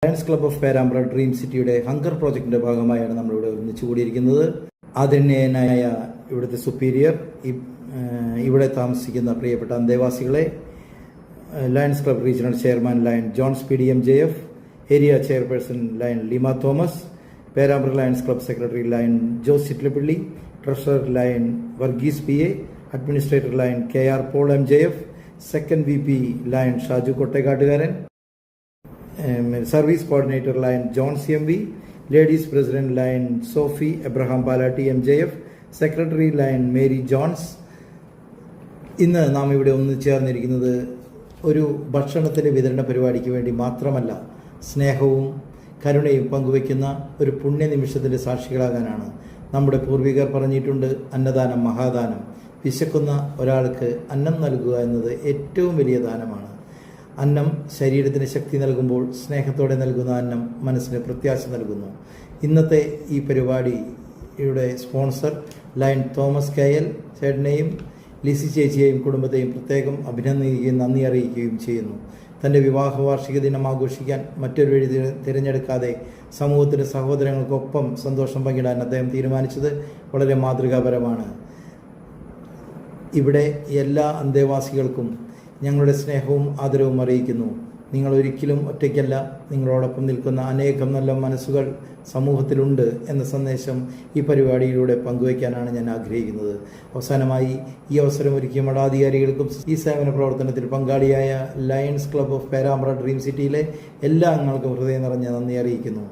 Lions club of Perambra dream സിറ്റിയുടെ hunger പ്രോജക്റ്റിന്റെ ഭാഗമായാണ് നമ്മളിവിടെ ഒന്നിച്ചു കൂടിയിരിക്കുന്നത്. ആദരണീയനായ ഇവിടുത്തെ സുപ്പീരിയർ, ഇവിടെ താമസിക്കുന്ന പ്രിയപ്പെട്ട അന്തേവാസികളെ, Lions club regional chairman Lion Johns P D MJF, area chairperson Lion Lima Thomas, Perambra Lions club secretary Lion Jose Chittilappilly, treasurer Lion Varghese PA, administrator Lion KR Paul MJF, second VP Lion Shaju Kottekkattukaran, service coordinator Lion John CMV, ladies president Lion Sophie Abraham Palatty MJF, secretary Lion Mary Johns. ഇന്ന് നാം ഇവിടെ ഒന്നുചേർന്നിരിക്കുന്നത് ഒരു ഭക്ഷണത്തിൻ്റെ വിതരണ പരിപാടിക്ക് വേണ്ടി മാത്രമല്ല, സ്നേഹവും കരുണയും പങ്കുവയ്ക്കുന്ന ഒരു പുണ്യനിമിഷത്തിൻ്റെ സാക്ഷികളാകാനാണ്. നമ്മുടെ പൂർവികർ പറഞ്ഞിട്ടുണ്ട്, അന്നദാനം മഹാദാനം. വിശക്കുന്ന ഒരാൾക്ക് അന്നം നൽകുക എന്നത് ഏറ്റവും വലിയ ദാനമാണ്. അന്നം ശരീരത്തിന് ശക്തി നൽകുമ്പോൾ സ്നേഹത്തോടെ നൽകുന്ന അന്നം മനസ്സിന് പ്രത്യാശ നൽകുന്നു. ഇന്നത്തെ ഈ പരിപാടിയുടെ സ്പോൺസർ ലയൺ തോമസ് KL ചേട്ടനെയും ലിസി ചേച്ചിയെയും കുടുംബത്തെയും പ്രത്യേകം അഭിനന്ദിക്കുകയും നന്ദി അറിയിക്കുകയും ചെയ്യുന്നു. തൻ്റെ വിവാഹ വാർഷിക ദിനം ആഘോഷിക്കാൻ മറ്റൊരു വഴി തിരഞ്ഞെടുക്കാതെ സമൂഹത്തിൻ്റെ സഹോദരങ്ങൾക്കൊപ്പം സന്തോഷം പങ്കിടാൻ അദ്ദേഹം തീരുമാനിച്ചത് വളരെ മാതൃകാപരമാണ്. ഇവിടെ എല്ലാ അന്തേവാസികൾക്കും ഞങ്ങളുടെ സ്നേഹവും ആദരവും അറിയിക്കുന്നു. നിങ്ങൾ ഒരിക്കലും ഒറ്റയ്ക്കല്ല, നിങ്ങളോടൊപ്പം നിൽക്കുന്ന അനേകം നല്ല മനസ്സുകൾ സമൂഹത്തിലുണ്ട് എന്ന സന്ദേശം ഈ പരിപാടിയിലൂടെ പങ്കുവയ്ക്കാനാണ് ഞാൻ ആഗ്രഹിക്കുന്നത്. അവസാനമായി ഈ അവസരമൊരുക്കിയ മഠാധികാരികൾക്കും ഈ സേവന പ്രവർത്തനത്തിൽ പങ്കാളിയായ lions club of Perambra dream സിറ്റിയിലെ എല്ലാ അംഗങ്ങൾക്കും ഹൃദയം നിറഞ്ഞ നന്ദി അറിയിക്കുന്നു.